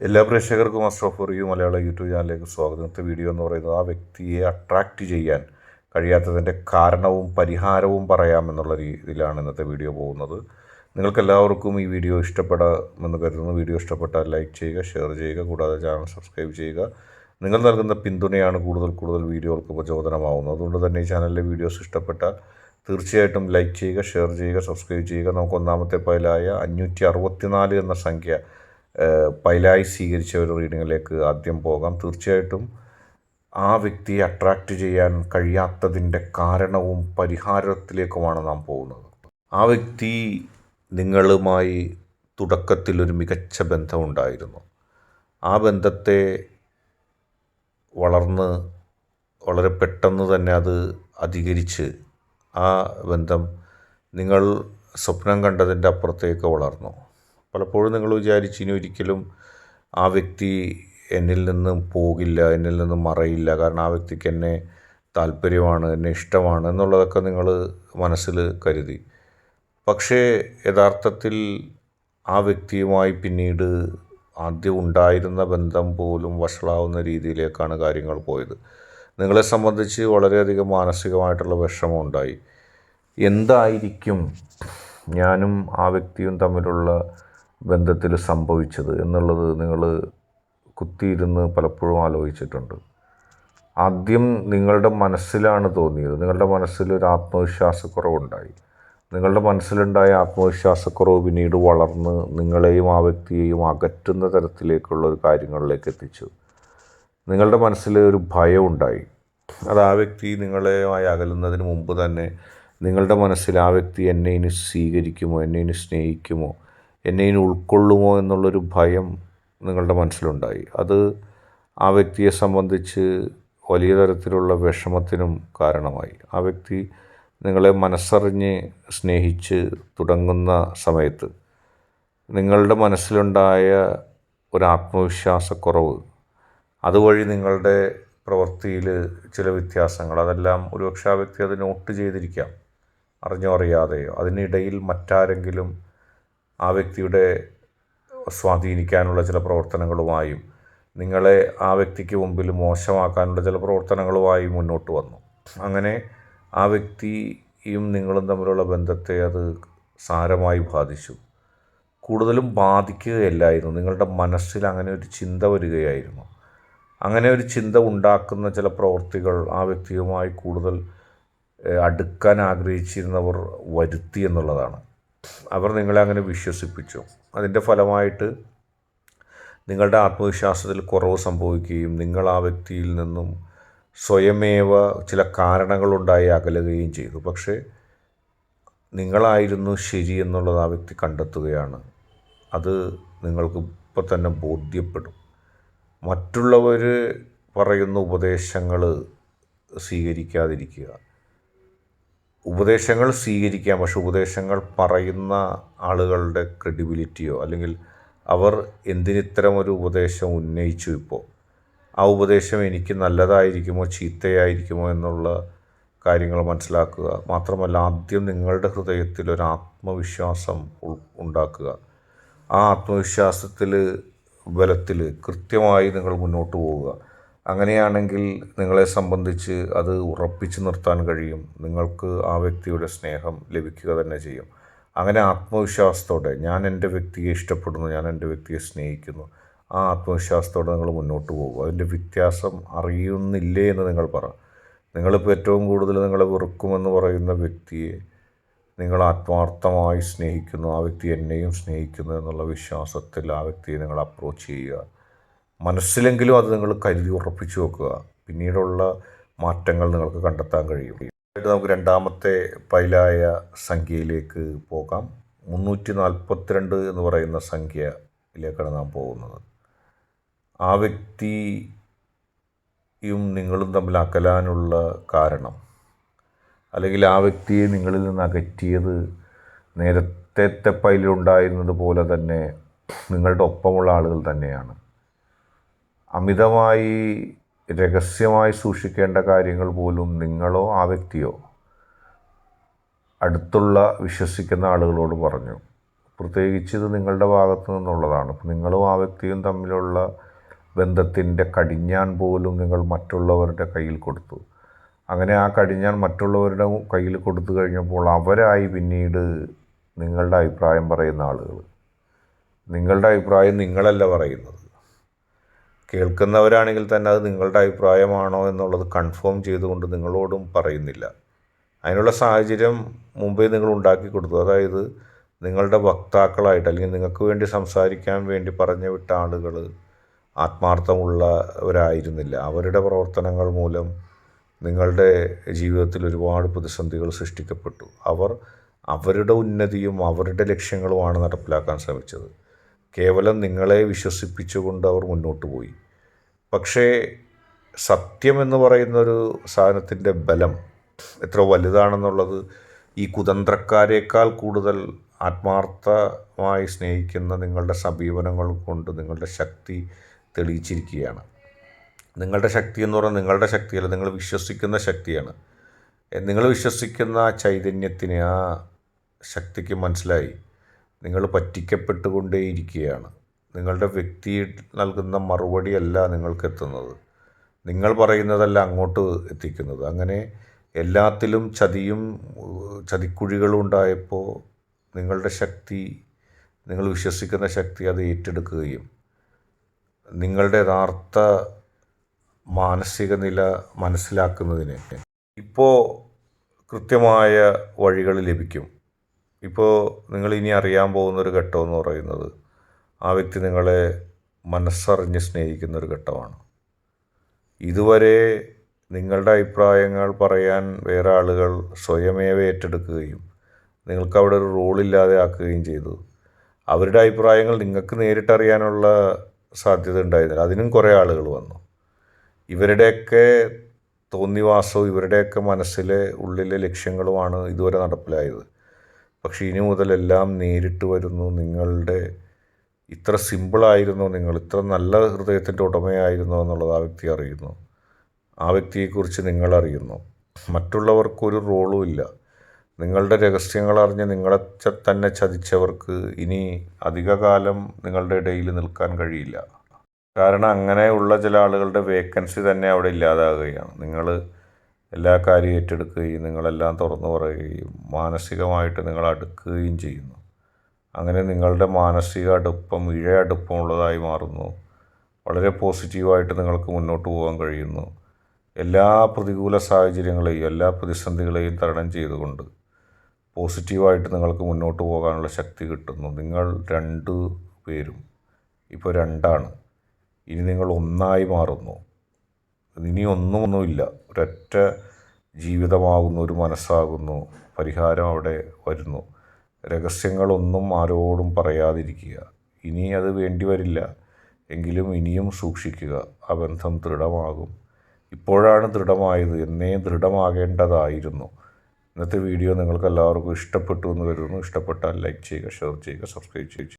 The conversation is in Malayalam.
എല്ലാ പ്രേക്ഷകർക്കും astro for you Malayala YouTube ചാനലിലേക്ക് സ്വാഗതം. ഇന്നത്തെ വീഡിയോ എന്ന് പറയുന്നത് ആ വ്യക്തിയെ അട്രാക്റ്റ് ചെയ്യാൻ കഴിയാത്തതിൻ്റെ കാരണവും പരിഹാരവും പറയാമെന്നുള്ള രീതിയിലാണ് ഇന്നത്തെ വീഡിയോ പോകുന്നത്. നിങ്ങൾക്കെല്ലാവർക്കും ഈ വീഡിയോ ഇഷ്ടപ്പെടാമെന്ന് കരുതുന്നു. വീഡിയോ ഇഷ്ടപ്പെട്ടാൽ ലൈക്ക് ചെയ്യുക, ഷെയർ ചെയ്യുക, കൂടാതെ ചാനൽ സബ്സ്ക്രൈബ് ചെയ്യുക. നിങ്ങൾ നൽകുന്ന പിന്തുണയാണ് കൂടുതൽ വീഡിയോകൾക്ക് പ്രചോദനമാവുന്നത്. അതുകൊണ്ട് തന്നെ ഈ ചാനലിലെ വീഡിയോസ് ഇഷ്ടപ്പെട്ടാൽ തീർച്ചയായിട്ടും ലൈക്ക് ചെയ്യുക, ഷെയർ ചെയ്യുക, സബ്സ്ക്രൈബ് ചെയ്യുക. നമുക്ക് ഒന്നാമത്തെ പൈലായ 564 എന്ന സംഖ്യ പൈലായി സ്വീകരിച്ച ഒരു റീഡിങ്ങിലേക്ക് ആദ്യം പോകാം. തീർച്ചയായിട്ടും ആ വ്യക്തിയെ അട്രാക്റ്റ് ചെയ്യാൻ കഴിയാത്തതിൻ്റെ കാരണവും പരിഹാരത്തിലേക്കുമാണ് നാം പോകുന്നത്. ആ വ്യക്തി നിങ്ങളുമായി തുടക്കത്തിലൊരു മികച്ച ബന്ധമുണ്ടായിരുന്നു. ആ ബന്ധത്തെ വളർന്ന് വളരെ പെട്ടെന്ന് തന്നെ അത് അധികരിച്ച് ആ ബന്ധം നിങ്ങൾ സ്വപ്നം കണ്ടതിൻ്റെ അപ്പുറത്തേക്ക് വളർന്നു. പലപ്പോഴും നിങ്ങൾ വിചാരിച്ച് ഇനി ഒരിക്കലും ആ വ്യക്തി എന്നിൽ നിന്നും പോകില്ല, എന്നിൽ നിന്നും മറയില്ല, കാരണം ആ വ്യക്തിക്ക് എന്നെ താല്പര്യമാണ്, എന്നെ ഇഷ്ടമാണ് എന്നുള്ളതൊക്കെ നിങ്ങൾ മനസ്സിൽ കരുതി. പക്ഷേ യഥാർത്ഥത്തിൽ ആ വ്യക്തിയുമായി പിന്നീട് ആദ്യം ഉണ്ടായിരുന്ന ബന്ധം പോലും വഷളാവുന്ന രീതിയിലേക്കാണ് കാര്യങ്ങൾ പോയത്. നിങ്ങളെ സംബന്ധിച്ച് വളരെയധികം മാനസികമായിട്ടുള്ള വിഷമമുണ്ടായി. എന്തായിരിക്കും ഞാനും ആ വ്യക്തിയും തമ്മിലുള്ള ബന്ധത്തിൽ സംഭവിച്ചത് എന്നുള്ളത് നിങ്ങൾ കുത്തിയിരുന്ന് പലപ്പോഴും ആലോചിച്ചിട്ടുണ്ട്. ആദ്യം നിങ്ങളുടെ മനസ്സിലാണ് തോന്നിയത്. നിങ്ങളുടെ മനസ്സിലൊരു ആത്മവിശ്വാസക്കുറവുണ്ടായി. നിങ്ങളുടെ മനസ്സിലുണ്ടായ ആത്മവിശ്വാസക്കുറവ് പിന്നീട് വളർന്ന് നിങ്ങളെയും ആ വ്യക്തിയെയും അകറ്റുന്ന തരത്തിലേക്കുള്ള ഒരു കാര്യങ്ങളിലേക്ക് എത്തിച്ചു. നിങ്ങളുടെ മനസ്സിൽ ഒരു ഭയം ഉണ്ടായി. അത് ആ വ്യക്തി നിങ്ങളുമായി അകലുന്നതിന് മുമ്പ് തന്നെ നിങ്ങളുടെ മനസ്സിൽ ആ വ്യക്തി എന്നെ ഇനി സ്വീകരിക്കുമോ, എന്നെ ഇനി സ്നേഹിക്കുമോ, എന്നെ ഇനി ഉൾക്കൊള്ളുമോ എന്നുള്ളൊരു ഭയം നിങ്ങളുടെ മനസ്സിലുണ്ടായി. അത് ആ വ്യക്തിയെ സംബന്ധിച്ച് വലിയ തരത്തിലുള്ള വിഷമത്തിനും കാരണമായി. ആ വ്യക്തി നിങ്ങളെ മനസ്സറിഞ്ഞ് സ്നേഹിച്ച് തുടങ്ങുന്ന സമയത്ത് നിങ്ങളുടെ മനസ്സിലുണ്ടായ ഒരു ആത്മവിശ്വാസക്കുറവ്, അതുവഴി നിങ്ങളുടെ പ്രവൃത്തിയിൽ ചില വ്യത്യാസങ്ങൾ, അതെല്ലാം ഒരുപക്ഷെ ആ വ്യക്തി അത് നോട്ട് ചെയ്തിരിക്കാം, അറിഞ്ഞോ അറിയാതെയോ. അതിനിടയിൽ മറ്റാരെങ്കിലും ആ വ്യക്തിയുടെ സ്വാധീനിക്കാനുള്ള ചില പ്രവർത്തനങ്ങളുമായും നിങ്ങളെ ആ വ്യക്തിക്ക് മുമ്പിൽ മോശമാക്കാനുള്ള ചില പ്രവർത്തനങ്ങളുമായും മുന്നോട്ട് വന്നു. അങ്ങനെ ആ വ്യക്തിയും നിങ്ങളും തമ്മിലുള്ള ബന്ധത്തെ അത് സാരമായി ബാധിച്ചു. കൂടുതലും ബാധിക്കുകയല്ലായിരുന്നു, നിങ്ങളുടെ മനസ്സിൽ അങ്ങനെ ഒരു ചിന്ത വരികയായിരുന്നു. അങ്ങനെ ഒരു ചിന്ത ഉണ്ടാക്കുന്ന ചില പ്രവൃത്തികൾ ആ വ്യക്തിയുമായി കൂടുതൽ അടുക്കാൻ ആഗ്രഹിച്ചിരുന്നവർ വരുത്തി എന്നുള്ളതാണ്. അവർ നിങ്ങളെ അങ്ങനെ വിശ്വസിപ്പിച്ചു. അതിൻ്റെ ഫലമായിട്ട് നിങ്ങളുടെ ആത്മവിശ്വാസത്തിൽ കുറവ് സംഭവിക്കുകയും നിങ്ങൾ ആ വ്യക്തിയിൽ നിന്നും സ്വയമേവ ചില കാരണങ്ങളുണ്ടായി അകലുകയും ചെയ്തു. പക്ഷേ നിങ്ങളായിരുന്നു ശരി എന്നുള്ളത് ആ വ്യക്തി കണ്ടെത്തുകയാണ്. അത് നിങ്ങൾക്ക് ഇപ്പോൾ തന്നെ ബോധ്യപ്പെടും. മറ്റുള്ളവർ പറയുന്ന ഉപദേശങ്ങൾ സ്വീകരിക്കാതിരിക്കുക. ഉപദേശങ്ങൾ സ്വീകരിക്കാം, പക്ഷെ ഉപദേശങ്ങൾ പറയുന്ന ആളുകളുടെ ക്രെഡിബിലിറ്റിയോ, അല്ലെങ്കിൽ അവർ എന്തിനിത്തരം ഒരു ഉപദേശം ഉന്നയിച്ചു, ഇപ്പോൾ ആ ഉപദേശം എനിക്ക് നല്ലതായിരിക്കുമോ ചീത്തയായിരിക്കുമോ എന്നുള്ള കാര്യങ്ങൾ മനസ്സിലാക്കുക. മാത്രമല്ല, ആദ്യം നിങ്ങളുടെ ഹൃദയത്തിൽ ഒരു ആത്മവിശ്വാസം ഉണ്ടാക്കുക. ആ ആത്മവിശ്വാസത്തിൽ ബലത്തിൽ കൃത്യമായി നിങ്ങൾ മുന്നോട്ട് പോവുക. അങ്ങനെയാണെങ്കിൽ നിങ്ങളെ സംബന്ധിച്ച് അത് ഉറപ്പിച്ചു നിർത്താൻ കഴിയും. നിങ്ങൾക്ക് ആ വ്യക്തിയുടെ സ്നേഹം ലഭിക്കുക തന്നെ ചെയ്യും. അങ്ങനെ ആത്മവിശ്വാസത്തോടെ ഞാൻ എൻ്റെ വ്യക്തിയെ ഇഷ്ടപ്പെടുന്നു, ഞാൻ എൻ്റെ വ്യക്തിയെ സ്നേഹിക്കുന്നു, ആ ആത്മവിശ്വാസത്തോടെ നിങ്ങൾ മുന്നോട്ട് പോകും. അതിൻ്റെ വ്യത്യാസം അറിയുന്നില്ലേ എന്ന് നിങ്ങൾ പറ. നിങ്ങളിപ്പോൾ ഏറ്റവും കൂടുതൽ നിങ്ങളെ വെറുക്കുമെന്ന് പറയുന്ന വ്യക്തിയെ നിങ്ങൾ ആത്മാർത്ഥമായി സ്നേഹിക്കുന്നു, ആ വ്യക്തി എന്നെയും സ്നേഹിക്കുന്നു എന്നുള്ള വിശ്വാസത്തിൽ ആ വ്യക്തിയെ നിങ്ങൾ അപ്രോച്ച് ചെയ്യുക. മനസ്സിലെങ്കിലും അത് നിങ്ങൾ കരുതി ഉറപ്പിച്ചു വെക്കുക. പിന്നീടുള്ള മാറ്റങ്ങൾ നിങ്ങൾക്ക് കണ്ടെത്താൻ കഴിയും. നമുക്ക് രണ്ടാമത്തെ പൈലായ സംഖ്യയിലേക്ക് പോകാം. 342 എന്ന് പറയുന്ന സംഖ്യയിലേക്കാണ് നാം പോകുന്നത്. ആ വ്യക്തിയും നിങ്ങളും തമ്മിൽ അകലാനുള്ള കാരണം, അല്ലെങ്കിൽ ആ വ്യക്തിയെ നിങ്ങളിൽ നിന്ന് അകറ്റിയത് നേരത്തെ പൈലുണ്ടായിരുന്നത് പോലെ തന്നെ നിങ്ങളുടെ ഒപ്പമുള്ള ആളുകൾ തന്നെയാണ്. അമിതമായി രഹസ്യമായി സൂക്ഷിക്കേണ്ട കാര്യങ്ങൾ പോലും നിങ്ങളോ ആ വ്യക്തിയോ അടുത്തുള്ള വിശ്വസിക്കുന്ന ആളുകളോട് പറഞ്ഞു. പ്രത്യേകിച്ച് ഇത് നിങ്ങളുടെ ഭാഗത്തു നിന്നുള്ളതാണ്. അപ്പോൾ നിങ്ങളും ആ വ്യക്തിയും തമ്മിലുള്ള ബന്ധത്തിൻ്റെ കടിഞ്ഞാൺ പോലും നിങ്ങൾ മറ്റുള്ളവരുടെ കയ്യിൽ കൊടുത്തു. അങ്ങനെ ആ കടിഞ്ഞാൺ മറ്റുള്ളവരുടെ കയ്യിൽ കൊടുത്തു കഴിഞ്ഞപ്പോൾ അവരായി പിന്നീട് നിങ്ങളുടെ അഭിപ്രായം പറയുന്ന ആളുകൾ. നിങ്ങളുടെ അഭിപ്രായം നിങ്ങളല്ല പറയുന്നത്. കേൾക്കുന്നവരാണെങ്കിൽ തന്നെ അത് നിങ്ങളുടെ അഭിപ്രായമാണോ എന്നുള്ളത് കൺഫേം ചെയ്തുകൊണ്ട് നിങ്ങളോടും പറയുന്നില്ല. അതിനുള്ള സാഹചര്യം മുമ്പേ നിങ്ങൾ ഉണ്ടാക്കി കൊടുത്തു. അതായത് നിങ്ങളുടെ വക്താക്കളായിട്ട് അല്ലെങ്കിൽ നിങ്ങൾക്ക് വേണ്ടി സംസാരിക്കാൻ വേണ്ടി പറഞ്ഞു വിട്ട ആളുകൾ ആത്മാർത്ഥമുള്ളവരായിരുന്നില്ല. അവരുടെ പ്രവർത്തനങ്ങൾ മൂലം നിങ്ങളുടെ ജീവിതത്തിൽ ഒരുപാട് പ്രതിസന്ധികൾ സൃഷ്ടിക്കപ്പെട്ടു. അവർ അവരുടെ ഉന്നതിയും അവരുടെ ലക്ഷ്യങ്ങളുമാണ് നടപ്പിലാക്കാൻ ശ്രമിച്ചത്. കേവലം നിങ്ങളെ വിശ്വസിപ്പിച്ചുകൊണ്ട് അവർ മുന്നോട്ട് പോയി. പക്ഷേ സത്യമെന്ന് പറയുന്നൊരു സാധനത്തിൻ്റെ ബലം എത്ര വലുതാണെന്നുള്ളത് ഈ കുതന്ത്രക്കാരേക്കാൾ കൂടുതൽ ആത്മാർത്ഥമായി സ്നേഹിക്കുന്ന നിങ്ങളുടെ സമീപനങ്ങൾ കൊണ്ട് നിങ്ങളുടെ ശക്തി തെളിയിച്ചിരിക്കുകയാണ്. നിങ്ങളുടെ ശക്തി എന്ന് പറഞ്ഞാൽ നിങ്ങളുടെ ശക്തിയല്ല, നിങ്ങൾ വിശ്വസിക്കുന്ന ശക്തിയാണ്. നിങ്ങൾ വിശ്വസിക്കുന്ന ആ ചൈതന്യത്തിന്, ആ ശക്തിക്ക് മനസ്സിലായി നിങ്ങൾ പറ്റിക്കപ്പെട്ടുകൊണ്ടേയിരിക്കുകയാണ്. നിങ്ങളുടെ വ്യക്തി നൽകുന്ന മറുപടിയല്ല നിങ്ങൾക്ക് എത്തുന്നത്, നിങ്ങൾ പറയുന്നതല്ല അങ്ങോട്ട് എത്തിക്കുന്നത്. അങ്ങനെ എല്ലാത്തിലും ചതിയും ചതിക്കുഴികളും ഉണ്ടായപ്പോൾ നിങ്ങളുടെ ശക്തി, നിങ്ങൾ വിശ്വസിക്കുന്ന ശക്തി അത് ഏറ്റെടുക്കുകയും നിങ്ങളുടെ യഥാർത്ഥ മാനസിക നില മനസ്സിലാക്കുന്നതിന് ഇപ്പോൾ കൃത്യമായ വഴികൾ ലഭിക്കും. ഇപ്പോൾ നിങ്ങളിനി അറിയാൻ പോകുന്നൊരു ഘട്ടമെന്ന് പറയുന്നത് ആ വ്യക്തി നിങ്ങളെ മനസ്സറിഞ്ഞ് സ്നേഹിക്കുന്നൊരു ഘട്ടമാണ്. ഇതുവരെ നിങ്ങളുടെ അഭിപ്രായങ്ങൾ പറയാൻ വേറെ ആളുകൾ സ്വയമേവ ഏറ്റെടുക്കുകയും നിങ്ങൾക്കവിടെ ഒരു റോളില്ലാതെ ആക്കുകയും ചെയ്തു. അവരുടെ അഭിപ്രായങ്ങൾ നിങ്ങൾക്ക് നേരിട്ടറിയാനുള്ള സാധ്യത ഉണ്ടായിരുന്നില്ല. അതിനും കുറേ ആളുകൾ വന്നു. ഇവരുടെയൊക്കെ തോന്നിവാസവും ഇവരുടെയൊക്കെ മനസ്സിലെ ഉള്ളിലെ ലക്ഷ്യങ്ങളുമാണ് ഇതുവരെ നടപ്പിലായത്. പക്ഷേ ഇനി മുതലെല്ലാം നേരിട്ട് വരുന്നു. നിങ്ങളുടെ ഇത്ര സിമ്പിളായിരുന്നോ, നിങ്ങൾ ഇത്ര നല്ല ഹൃദയത്തിൻ്റെ ഉടമയായിരുന്നോ എന്നുള്ളത് ആ വ്യക്തി അറിയുന്നു. ആ വ്യക്തിയെക്കുറിച്ച് നിങ്ങളറിയുന്നു. മറ്റുള്ളവർക്കൊരു റോളും ഇല്ല. നിങ്ങളുടെ രഹസ്യങ്ങൾ അറിഞ്ഞ് നിങ്ങളെ തന്നെ ചതിച്ചവർക്ക് ഇനി അധികകാലം നിങ്ങളുടെ ഇടയിൽ നിൽക്കാൻ കഴിയില്ല. കാരണം അങ്ങനെയുള്ള ചില ആളുകളുടെ വേക്കൻസി തന്നെ അവിടെ ഇല്ലാതാകുകയാണ്. നിങ്ങൾ എല്ലാ കാര്യവും ഏറ്റെടുക്കുകയും നിങ്ങളെല്ലാം തുറന്നു പറയുകയും മാനസികമായിട്ട് നിങ്ങൾ അടുക്കുകയും ചെയ്യുന്നു. അങ്ങനെ നിങ്ങളുടെ മാനസിക അടുപ്പം ഇഴയടുപ്പമുള്ളതായി മാറുന്നു. വളരെ പോസിറ്റീവായിട്ട് നിങ്ങൾക്ക് മുന്നോട്ട് പോകാൻ കഴിയുന്നു. എല്ലാ പ്രതികൂല സാഹചര്യങ്ങളെയും എല്ലാ പ്രതിസന്ധികളെയും തരണം ചെയ്തുകൊണ്ട് പോസിറ്റീവായിട്ട് നിങ്ങൾക്ക് മുന്നോട്ട് പോകാനുള്ള ശക്തി കിട്ടുന്നു. നിങ്ങൾ രണ്ടു പേരും ഇപ്പോൾ രണ്ടാണ്. ഇനി നിങ്ങൾ ഒന്നായി മാറുന്നു. ഇനി ഒന്നുമില്ല, ഒരൊറ്റ ജീവിതമാകുന്നു, ഒരു മനസ്സാകുന്നു. പരിഹാരം അവിടെ വരുന്നു. രഹസ്യങ്ങളൊന്നും ആരോടും പറയാതിരിക്കുക. ഇനി അത് വേണ്ടി വരില്ല എങ്കിലും ഇനിയും സൂക്ഷിക്കുക. ആ ബന്ധം ദൃഢമാകും. ഇപ്പോഴാണ് ദൃഢമായത്, എന്നേ ദൃഢമാകേണ്ടതായിരുന്നു. ഇന്നത്തെ വീഡിയോ നിങ്ങൾക്ക് എല്ലാവർക്കും ഇഷ്ടപ്പെട്ടു എന്ന് കരുതുന്നു. ഇഷ്ടപ്പെട്ടാൽ ലൈക്ക് ചെയ്യുക, ഷെയർ ചെയ്യുക, സബ്സ്ക്രൈബ് ചെയ്യുക.